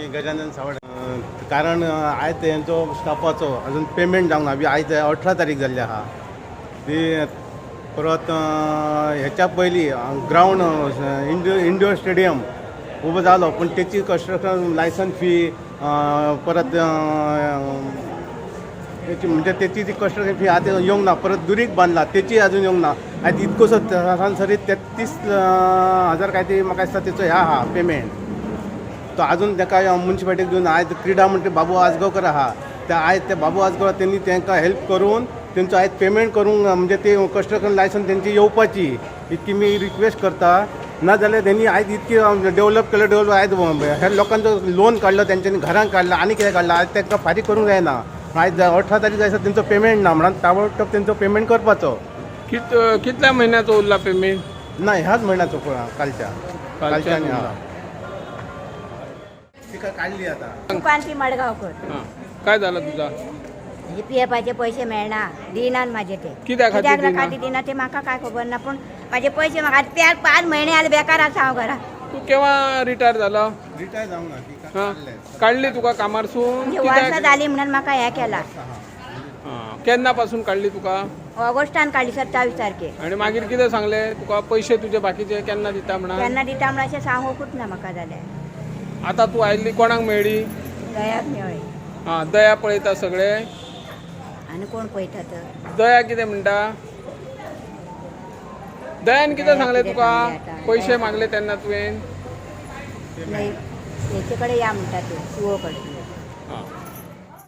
मी गजानन सावड कारण आयज तेंचो स्टाफाचो अजून पेमेंट जावंक ना. आयज 18 तारीख जाल्ली आहा. ती परत ह्याच्या पयलीं ग्रावंड इंडोर स्टेडियम उबो जालो पूण तेची कन्स्ट्रक्शन लायसन फी परत तेची म्हणजे तेची ती कन्स्ट्रक्शन फी आतां येवंक ना. परत दुरीक बांदला तेची अजून येवंक ना. आयज इतकोसो सरासरी 33,000 काय तरी म्हाका दिसता तेचो ह्या आहा पेमेंट. तो अजून ताका म्युन्सिपाल्टीक दिवन आयज क्रीडा मंत्री बाबू आजगांवकर आहा. त्या आयज त्या बाबू आजगांवकर त्यांनी तांकां हेल्प करून तेंचो आयज पेमेंट करूंक म्हणजे ते कन्स्ट्रक्शन लायसन तेंची येवपाची इतकी मी रिक्वेस्ट करता. नाजाल्यार त्यांनी आयज इतकी डेव्हलप केलं आयज ह्या लोकांचो लोन काडलो तेंच्यांनी घरांक काडला आनी कितें काडला आयज तांकां फारीक करूंक जायना. आयज 18 तारीख आसा तेंचो पेमेंट ना म्हणून ताबडतोब तेंचो पेमेंट करपाचो. कितल्या महिन्याचो उरला पेमेंट? ना ह्याच म्हयन्याचो कालच्या तिका काढली आता. कांती मडगावकर. काय झालं तुझा? पीएफआयचे पैसे मेळना दिनात माझे ते कित्याक खातीर दिना ते म्हाका काय खबर ना. पण माझे पैसे म्हाका त्या 5 महिने आले बेकार आसा हांव घरा. तू केव्हा रिटायर झाला? रिटायर जावंक ना. तिका काढले. काढली तुका कामारसून? म्हणजे वर्सां जाली म्हणून म्हाका हे केला. केन्ना पासून काढली तुका? ऑगस्टान काडली 27 तारखेक. आणि मागीर कितें सांगले तुका पैसे तुजे बाकीचे केन्ना दिता म्हणून? केन्ना दिता म्हणून अशें सांगूंकूच ना म्हाका जाल्यार. आता तू आयिल्ली कोणाक मेळ्ळी? दयाक मेळ्ळी. दया पळयता सगळे. आनी कोण पळयता तर? दया कितें म्हणटा? दयान कितें सांगले तुका? पैसे मागले तेन्ना तुवें? हेचे कडेन या म्हणटा त्यो सीओ कडेन.